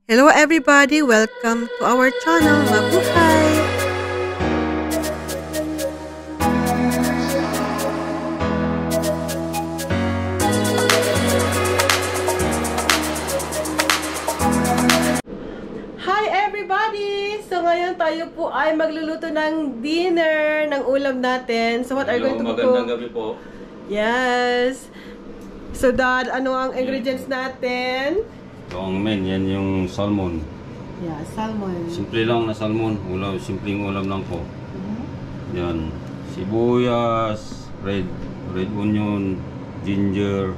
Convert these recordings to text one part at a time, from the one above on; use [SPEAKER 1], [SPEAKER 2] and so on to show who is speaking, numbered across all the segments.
[SPEAKER 1] Hello everybody! Welcome to our channel, Mabuhay! Hi everybody! So ngayon tayo po ay magluluto ng dinner, ng ulam natin. So what are you going to cook?
[SPEAKER 2] Magandang gabi po.
[SPEAKER 1] Yes! So Dad, ano ang ingredients natin?
[SPEAKER 2] So ang main, yan yung salmon.
[SPEAKER 1] Yeah, salmon.
[SPEAKER 2] Simple lang na salmon. Simpleng ulam lang po. Yan. Sibuyas, red onion, ginger,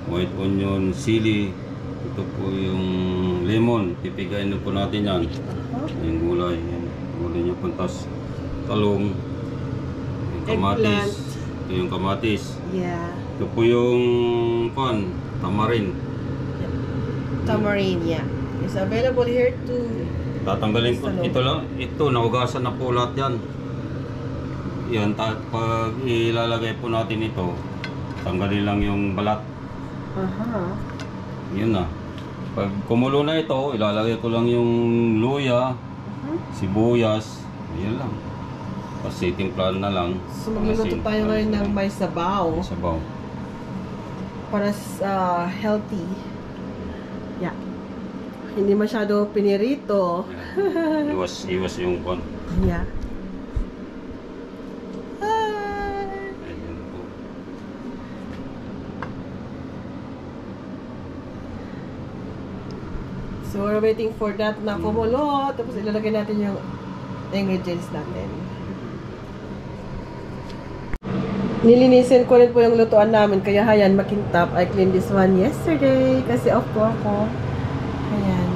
[SPEAKER 2] white onion, sili. Ito po yung lemon. Pipigayin na po natin yan. Yung gulay. Yan. Gulay niya puntas. Talong. Yung kamatis. Ito yung kamatis.
[SPEAKER 1] Yeah.
[SPEAKER 2] Ito po yung tamarin.
[SPEAKER 1] Tamarind, yeah. It's available here too.
[SPEAKER 2] Tatanggalin ko. Ito lang. Ito, naugasan na po lahat yan. Yan, pag ilalagay po natin ito, tanggalin lang yung balat. Yun na. Pag kumulo na ito, ilalagay ko lang yung luya, sibuyas. Yun lang. Kasi timplan na lang.
[SPEAKER 1] So magluluto tayo ngayon ng may sabaw.
[SPEAKER 2] May sabaw.
[SPEAKER 1] Para healthy. Yeah. Hindi masyado pinirito.
[SPEAKER 2] Iwas yung kon.
[SPEAKER 1] Yeah.
[SPEAKER 2] Ayan po.
[SPEAKER 1] So we're waiting for that na kumulo. Tapos ilalagay natin yung ingredients natin. Nilinisin ko rin po yung lutuan namin. Kaya hayan, makintap. I cleaned this one yesterday. Kasi off po ako. Ayan.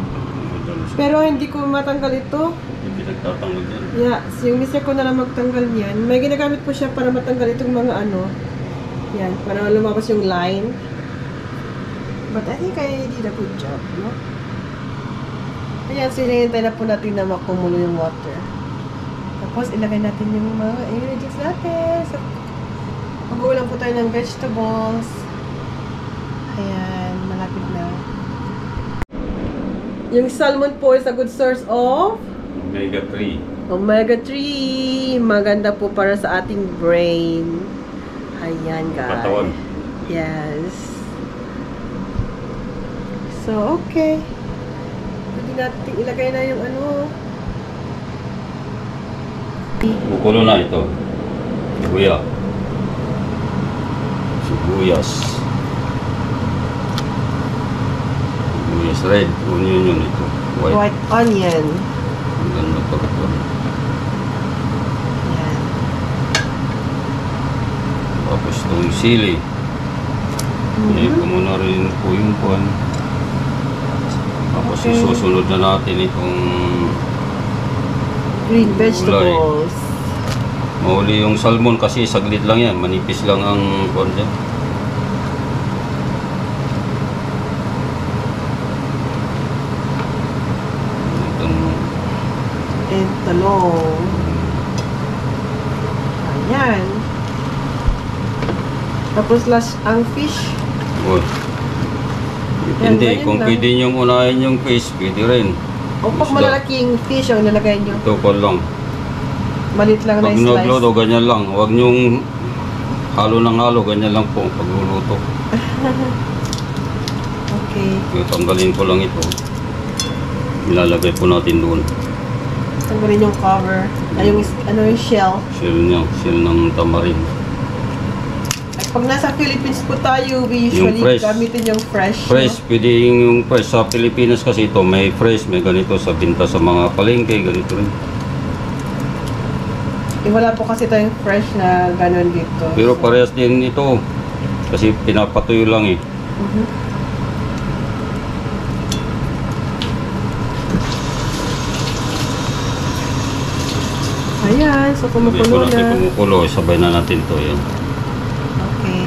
[SPEAKER 1] Pero hindi ko matanggal ito.
[SPEAKER 2] Hindi nagtatanggal yan.
[SPEAKER 1] Yeah. So yung mister ko na lang magtanggal yan. May ginagamit po siya para matanggal itong mga ano. Yan. Para lumabas yung line. But I think I did a good job. No? Ayan. So hinihintay na po natin na makumulo yung water. Tapos ilagay natin yung mga ingredients natin. So, mag-uulam po tayo ng vegetables. Ayan, malapit na. Yung salmon po is a good source of
[SPEAKER 2] Omega-3.
[SPEAKER 1] Omega-3. Maganda po para sa ating brain. Ayan, guys.
[SPEAKER 2] Katawan.
[SPEAKER 1] Yes. So, okay. Pwede natin ilagay na yung ano.
[SPEAKER 2] Bukulo na ito. Sibuyas. Sibuyas red. Onion yun ito.
[SPEAKER 1] White onion.
[SPEAKER 2] Ang ganda pag ito.
[SPEAKER 1] Ayan.
[SPEAKER 2] Tapos itong sili. Ko muna rin po yung pan. Tapos isusunod na natin itong
[SPEAKER 1] Green vegetables.
[SPEAKER 2] mahuli yung salmon kasi saglit lang yan. Manipis lang ang pan dyan.
[SPEAKER 1] And talong. Ayan. Tapos last ang fish.
[SPEAKER 2] Good. Depende.
[SPEAKER 1] Yan,
[SPEAKER 2] Kung
[SPEAKER 1] lang.
[SPEAKER 2] pwede nyo unahin yung fish, pwede rin.
[SPEAKER 1] O pag
[SPEAKER 2] Isda.
[SPEAKER 1] malalaking fish ang nilagay nyo.
[SPEAKER 2] Ito ko lang.
[SPEAKER 1] Malit lang na
[SPEAKER 2] Pag
[SPEAKER 1] slice.
[SPEAKER 2] nagluto, ganyan lang. Huwag nyong halo ng halo, ganyan lang po pagluluto.
[SPEAKER 1] Okay.
[SPEAKER 2] So, tanggalin ko lang ito. Ilalagay po natin doon.
[SPEAKER 1] Tanggalin yung cover. Ay, yung, ano yung shell.
[SPEAKER 2] Shell niya, shell ng tamarin.
[SPEAKER 1] Ay, pag nasa Philippines po tayo, we usually gamitin yung fresh.
[SPEAKER 2] Fresh,
[SPEAKER 1] no?
[SPEAKER 2] pwede yung fresh. Sa Pilipinas kasi ito, may fresh, may ganito sa binta sa mga palengke, ganito rin.
[SPEAKER 1] Eh, wala po kasi tayong fresh na gano'n dito.
[SPEAKER 2] Pero parehas din ito. Kasi pinapatuyo lang eh.
[SPEAKER 1] Ayan, so kumukulo na.
[SPEAKER 2] Kumukulo, sabay na natin ito. Yan.
[SPEAKER 1] Okay.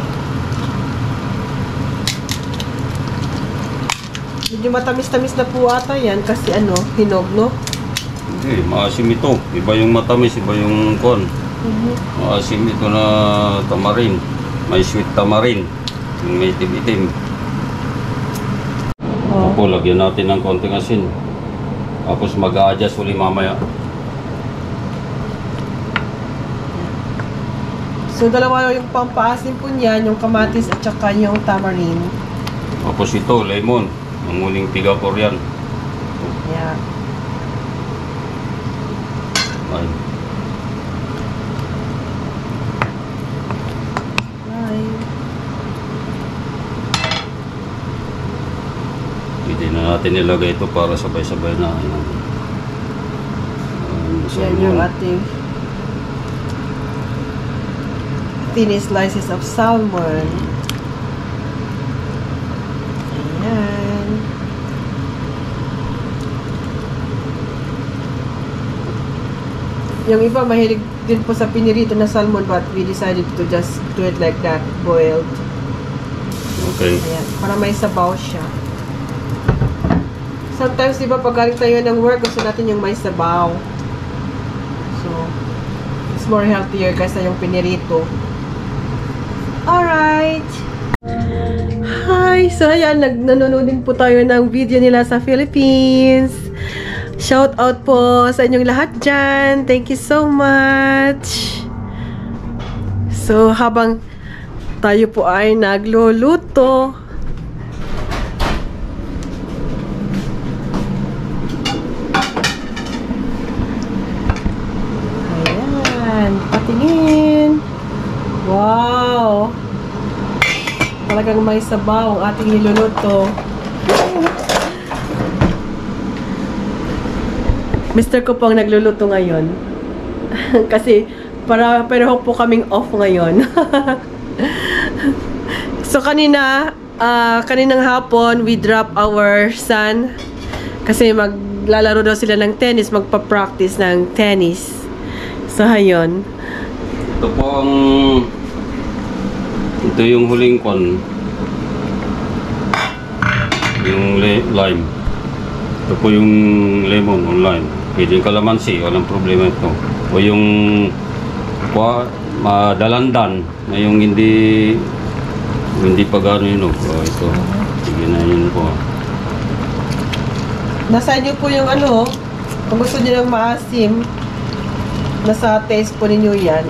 [SPEAKER 1] Medyo matamis-tamis na po ata yan kasi ano, hinog, no?
[SPEAKER 2] Hindi, maasim ito. Iba yung matamis, iba yung kon. Maasim ito na tamarin. May sweet tamarin. Yung may itim-itim.
[SPEAKER 1] Oo.
[SPEAKER 2] Opo, lagyan natin ng konting asin. Tapos mag-a-adjust uli mamaya.
[SPEAKER 1] So, dalawa yung pampaasim po niyan, yung kamatis at saka yung tamarind.
[SPEAKER 2] Tapos ito, lemon. Ang muling tiga Korean.
[SPEAKER 1] Yeah.
[SPEAKER 2] Ay.
[SPEAKER 1] Right.
[SPEAKER 2] Pwede na natin nilagay ito para sabay-sabay na.
[SPEAKER 1] Yan yung ating thin slices of salmon. Ayan. Yung iba mahilig din po sa pinirito na salmon, but we decided to just do it like that, boiled.
[SPEAKER 2] Okay.
[SPEAKER 1] Ayan, para may sabaw siya. Sometimes, di ba, pag galing tayo ng work, gusto natin yung may sabaw. So, it's more healthier kaysa yung pinirito. Alright! Hi! So, ayan, nanonood din po tayo ng video nila sa Philippines. Shout out po sa inyong lahat dyan. Thank you so much! So, habang tayo po ay nagluluto, patingin. Wow! Talagang may sabaw ang ating niluluto. Mister ko po ang nagluluto ngayon. Kasi pero po kaming off ngayon. So kaninang hapon we drop our son kasi maglalaro daw sila ng tennis, magpa-practice ng tennis. So, ayun.
[SPEAKER 2] Ito po ito yung huling kon. Yung lime. Ito po yung lemon o lime. Pwede yung kalamansi, walang problema ito. O yung madalandan na yung hindi pa gano'n yun. O ito. Sige na yun po.
[SPEAKER 1] Nasa inyo po yung ano, kung gusto nyo ng maasim, nasa taste po ninyo yan.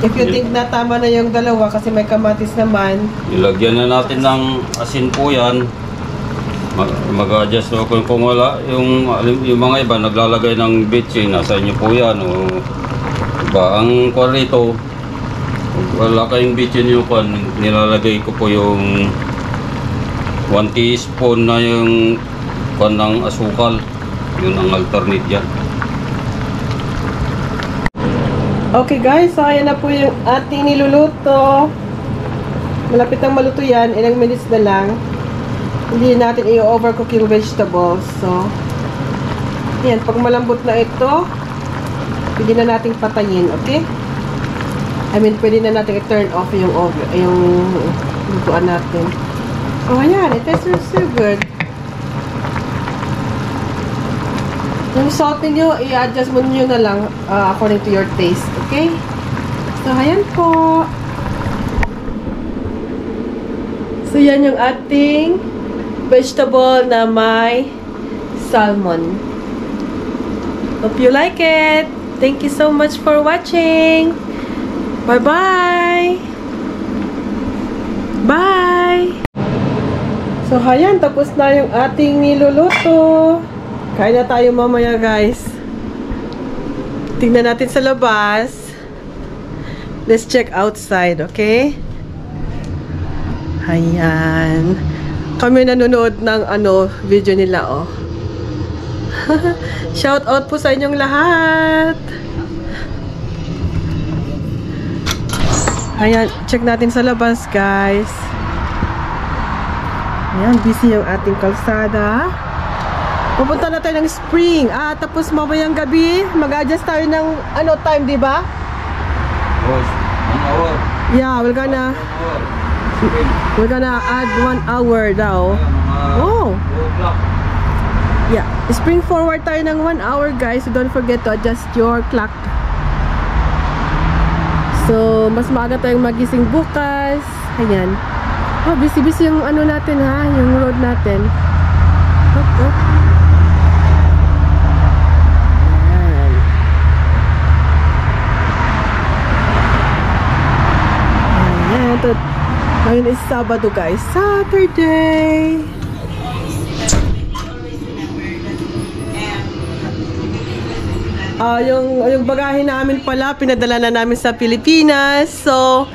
[SPEAKER 1] If you think na tama na yung dalawa kasi may kamatis naman,
[SPEAKER 2] ilagyan na natin ng asin po yan. Mag-adjust ako kung wala. Yung mga iba naglalagay ng bitchin, nasa inyo po yan. O, diba? Ang kwan rito, wala kayong bitchin yung kwan, nilalagay ko po yung 1 teaspoon na yung kwan ng asukal. Yun ang alternate yan.
[SPEAKER 1] okay guys, so ayan na po yung ating niluluto. Malapit ang maluto yan, ilang minutes na lang. Hindi natin i-overcook yung vegetables. So, yan, pag malambot na ito, pwede na natin patayin, okay? I mean, pwede na natin i-turn off yung lutuan natin. Oh, ayan, it tastes so good. Yung salt niyo, i-adjust mo nyo na lang according to your taste, okay? So, ayan po. So, yan yung ating vegetable na may salmon. Hope you like it. Thank you so much for watching. Bye-bye! Bye! So, ayan, tapos na yung ating niluluto. Kain na tayo mamaya, guys. Tingnan natin sa labas. Let's check outside, okay? Ayan. Kami nanonood ng video nila, oh. Shout out po sa inyong lahat. Ayan, check natin sa labas, guys. Ayan, busy yung ating kalsada. Pupunta na tayo ng spring. Tapos mamayang gabi, mag-adjust tayo ng time, di ba?
[SPEAKER 2] Oh, 1 hour.
[SPEAKER 1] Yeah, we're gonna add 1 hour daw. Oh. Yeah, spring forward tayo ng 1 hour, guys. So don't forget to adjust your clock. So, mas maaga tayong magising bukas. Ayan. Oh, busy-busy yung natin, ha? Yung road natin. Ayan. Ayan. Ngayon is Sabado, guys. Saturday. Yung bagahe namin pala, pinadala na namin sa Pilipinas. So,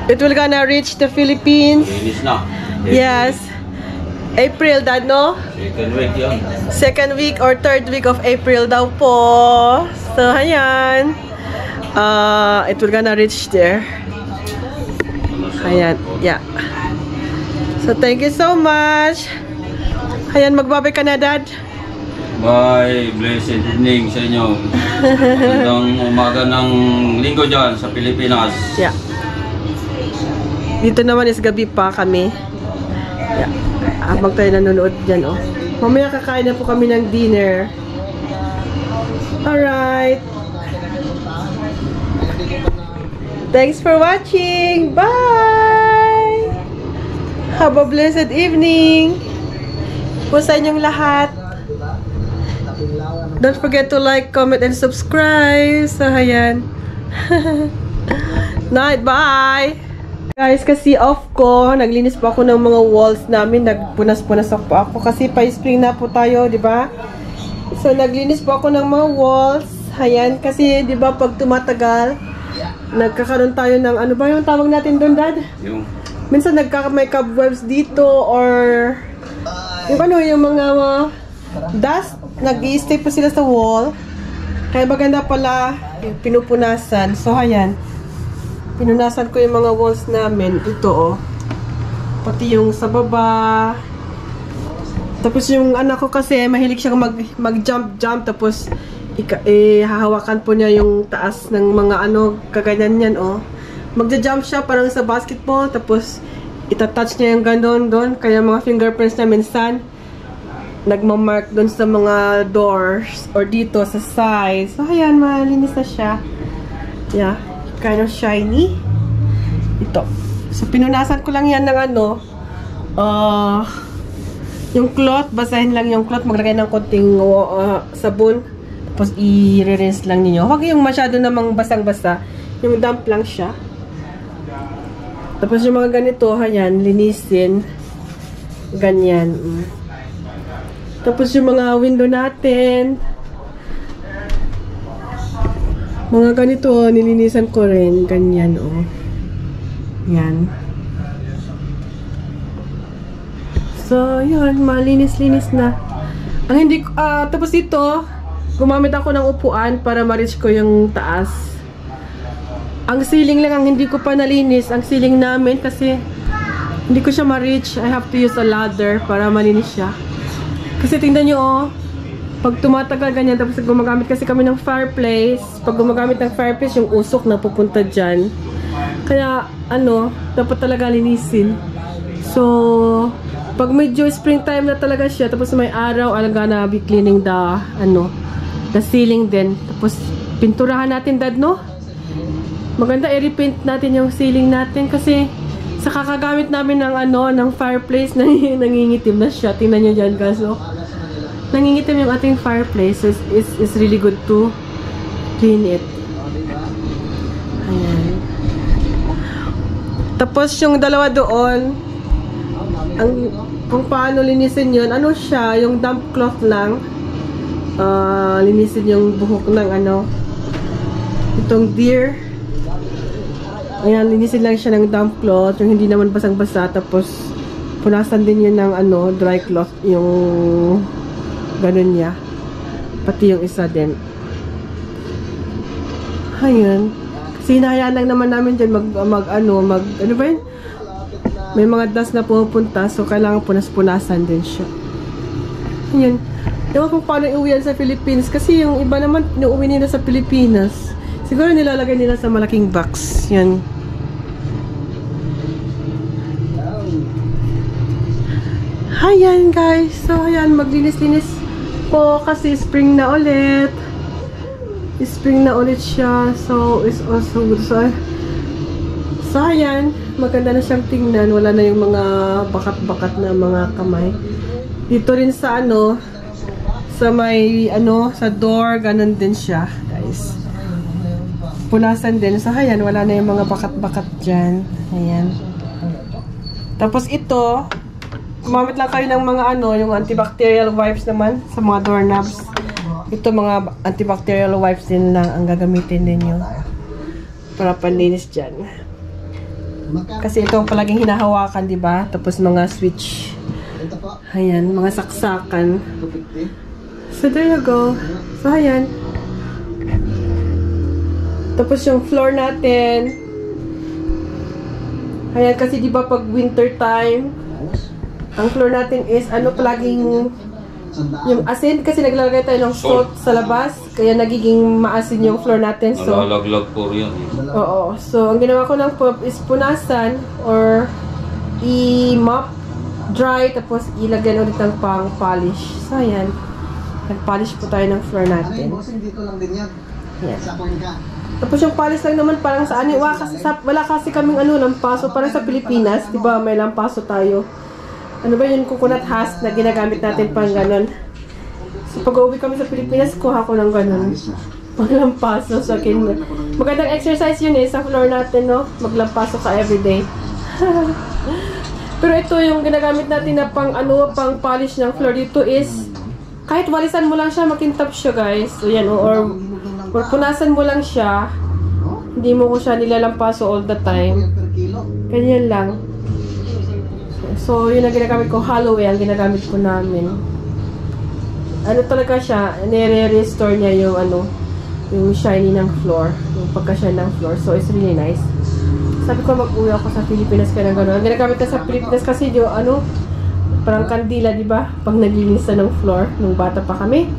[SPEAKER 1] it will gonna reach the Philippines.
[SPEAKER 2] Linis na.
[SPEAKER 1] Yes. April, Dad, no?
[SPEAKER 2] Second week yun.
[SPEAKER 1] Second week or third week of April daw po. So, ayan. It will gonna reach there. Ayan. Yeah. So, thank you so much. Ayan, magbabay ka na, Dad.
[SPEAKER 2] Bye. Blessed evening sa inyo. Magandang umaga ng linggo dyan sa Pilipinas.
[SPEAKER 1] Yeah. Dito naman is gabi pa kami. Yeah. Habang tayo nanonood dyan, oh. Mamaya kakain na po kami ng dinner. Alright. Thanks for watching. Bye! Have a blessed evening. Po sa inyong lahat. Don't forget to like, comment, and subscribe. So, ayan. Night, bye! Guys, kasi off ko, naglinis po ako ng mga walls namin. Nagpunas-punas po ako kasi pa-spring na po tayo, di ba? So, naglinis po ako ng mga walls. Ayan, kasi di ba pag tumatagal, nagkakaroon tayo ng, ano ba yung tawag natin doon, Dad?
[SPEAKER 2] Yung
[SPEAKER 1] Minsan may cobwebs dito or yung ano, yung mga dust, nag-i-stay po sila sa wall. Kaya maganda pala yung pinupunasan. So, ayan. Pinunasan ko yung mga walls namin. Ito, oh. Pati yung sa baba. Tapos yung anak ko kasi, mahilig siyang mag-jump-jump. Tapos, hahawakan po niya yung taas ng mga ano, kaganyan yan, oh. Magja-jump siya parang sa basketball. Tapos, itatouch niya yung gano'n doon. Kaya mga fingerprints na minsan, nagmamark doon sa mga doors or dito sa side. So, ayan, malinis na siya. Yeah. Kind of shiny. Ito. So, pinunasan ko lang yan ng ano, yung cloth, basahin lang yung cloth, maglagay ng konting sabon, tapos i-rinse lang ninyo. Huwag yung masyado namang basang-basa, yung damp lang siya. Tapos yung mga ganito, ayan, linisin. Ganyan. Tapos yung mga window natin, mga ganito, nilinisan ko rin. Ganyan, oh. Yan. So, yun, malinis-linis na. Ang hindi, tapos ito, gumamit ako ng upuan para ma-reach ko yung taas. Ang ceiling lang ang hindi ko pa nalinis. Ang ceiling namin kasi hindi ko siya ma-reach. I have to use a ladder para malinis siya. Kasi tingnan nyo, oh, pag tumatagal ganyan, tapos gumagamit kasi kami ng fireplace. Pag gumagamit ng fireplace, yung usok na pupunta dyan. Kaya, ano, dapat talaga linisin. So, pag medyo springtime na talaga siya, tapos may araw, I'm gonna be cleaning the ceiling din. Tapos, pinturahan natin, Dad, no? Maganda i-repaint natin yung ceiling natin kasi sa kakagamit namin ng ng fireplace, nangingitim na siya. Tingnan nyo dyan, guys, oh. Nangingitim yung ating fireplace. It's really good to clean it. Ayan. Tapos yung dalawa doon, kung paano linisin yun, ano siya, yung damp cloth lang. Linisin yung buhok ng itong deer. Ayan, linisin lang siya ng damp cloth, yung hindi naman basang-basa. Tapos, punasan din yun ng dry cloth, yung ganun niya. Pati yung isa din. Ayun. Kasi hinahayaan lang naman namin dyan ano ba yun? May mga dust na pupunta, so kailangan punas-punasan din siya. Ayun. Ewan kung paano iuwihan sa Philippines, kasi yung iba naman inuwi nila sa Pilipinas. Siguro nilalagay nila sa malaking box. Yan. Ayan, guys. So, ayan, maglinis-linis po kasi spring na ulit. Spring na ulit siya. So, it's also good. So, ayan. Maganda na siyang tingnan. Wala na yung mga bakat-bakat na mga kamay. Dito rin sa ano, sa may ano, sa door, ganun din siya, guys. Punasan din. So, ayan, wala na yung mga bakat-bakat dyan. Ayan. Tapos ito, gumamit lang kayo ng mga ano, yung antibacterial wipes naman sa mga doorknobs. Ito mga antibacterial wipes din lang ang gagamitin ninyo para panlinis dyan. Kasi ito ang palaging hinahawakan, di ba? Tapos mga switch. Ayan, mga saksakan. So, there you go. So, ayan. Tapos yung floor natin. Ayan, kasi di ba pag winter time, ang floor natin is ano, palaging yung asin, kasi naglalagay tayo ng salt sa labas, kaya nagiging maasin yung floor natin. So,
[SPEAKER 2] Nalalaglag po yan.
[SPEAKER 1] oo. So, ang ginawa ko lang po is punasan or i-mop, dry, tapos ilagyan ulit ng pang-polish. So, ayan. Nag-polish po tayo ng floor natin. Ayan. Tapos yung polish lang naman parang sa ano, wala kasi kaming ano, lampaso. Parang sa Pilipinas, di ba may lampaso tayo. Ano ba yun, coconut husk na ginagamit natin pang ganon. So pag uwi kami sa Pilipinas, kuha ko ng ganon. Pang lampaso sa akin. Magandang exercise yun sa floor natin, no? Maglampaso ka everyday. Pero ito yung ginagamit natin na pang ano, pang polish ng floor dito is kahit walisan mo lang siya, makintab siya, guys. So yan, or punasan mo lang siya. Hindi mo ko siya nilalampaso all the time. Ganyan lang. So, yun ang ginagamit ko. Holloway ang ginagamit ko namin. Ano talaga siya, nire-restore niya yung ano, yung shiny ng floor. Yung pagka-shine ng floor. So, it's really nice. Sabi ko mag-uwi ako sa Pilipinas kaya ng gano'n. Ang ginagamit na sa Pilipinas kasi yung ano, parang kandila, di ba? Pag naglilinis na ng floor, nung bata pa kami.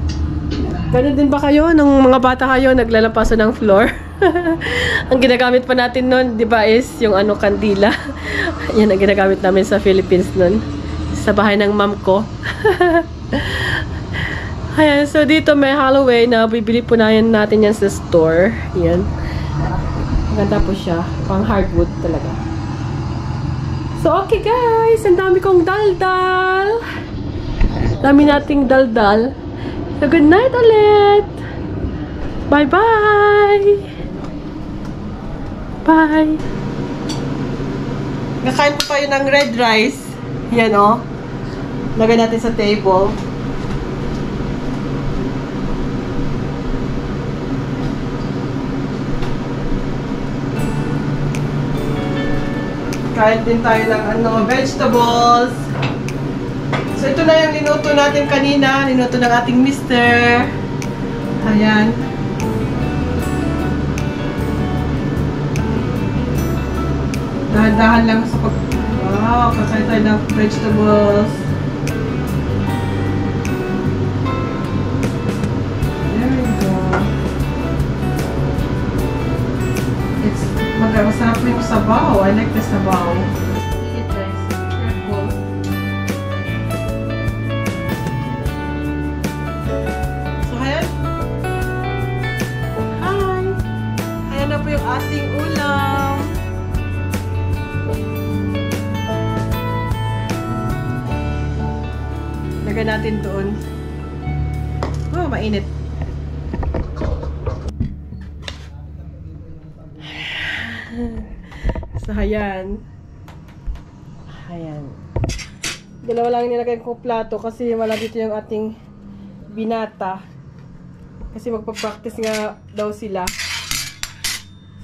[SPEAKER 1] Ganun din ba kayo? Nung mga bata kayo, naglalampaso ng floor? Ang ginagamit pa natin nun, di ba, is yung ano, kandila. Yan ang ginagamit namin sa Philippines nun. Sa bahay ng mom ko. Ayan, so dito may Holloway na bibili po na yan natin yan sa store. Yan. Maganda po siya. Pang hardwood talaga. So, okay guys. Ang dami kong daldal. Dami nating daldal. So, good night ulit. Bye-bye. Bye. Nakain po tayo ng red rice. Yan o. Lagay natin sa table. Kain din tayo ng ano, vegetables. So, ito na yung linuto natin kanina. Linuto ng ating mister. Ayan. Dahan-dahan lang sa pag... Wow, kakain tayo ng vegetables. There we go. It's... Masarap yung sabaw. I like the sabaw. Eat guys. Careful. So, ayan. Hi! Ayan na po yung ating ulam. Lagay natin doon. Oh, mainit. So, ayan. Ayan. Dalawa lang nilagay ko plato kasi wala dito yung ating binata. Kasi magpa-practice nga daw sila.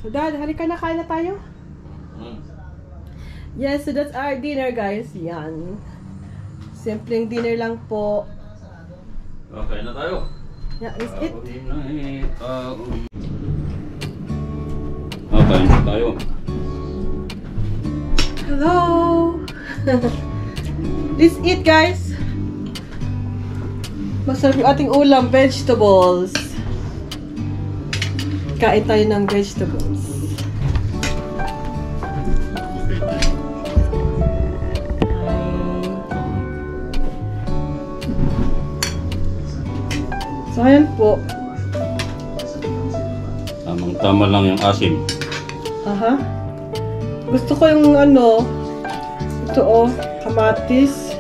[SPEAKER 1] So, Dad, halika na, kain na tayo. Yes, so that's our dinner, guys. Yan. Simpleng dinner lang po.
[SPEAKER 2] Okay na tayo.
[SPEAKER 1] Yeah, is it?
[SPEAKER 2] Okay na tayo.
[SPEAKER 1] Hello! This it, guys. Masarap yung ating ulam, vegetables. Kain tayo ng vegetables. So, ayan po.
[SPEAKER 2] Tamang-tama lang yung asim.
[SPEAKER 1] Aha. Gusto ko yung ano, ito oh, kamatis.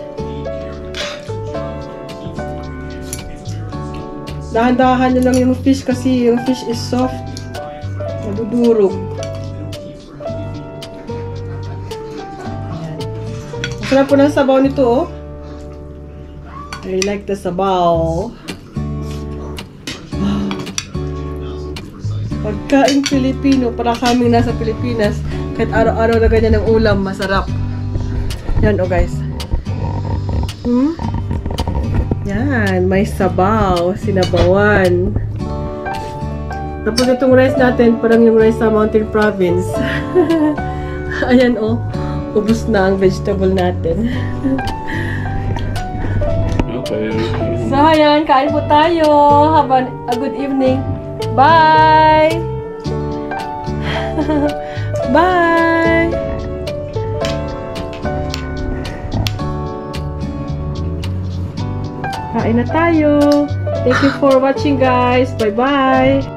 [SPEAKER 1] Dahan-dahan nyo lang yung fish kasi yung fish is soft. Madudurog. Ayan. Masarap po ng sabaw nito, oh. I like the sabaw. Pagkain Pilipino, para kaming nasa Pilipinas, kahit araw-araw na ganyan ng ulam, masarap. Yan, oh guys. Yan, may sabaw, sinabawan. Tapos itong rice natin, parang yung rice sa Mountain Province. Ayan, oh. Ubus na ang vegetable natin.
[SPEAKER 2] Okay.
[SPEAKER 1] So, ayan, kain po tayo. Have a good evening. Bye! Bye! Kain na tayo. Thank you for watching, guys. Bye-bye!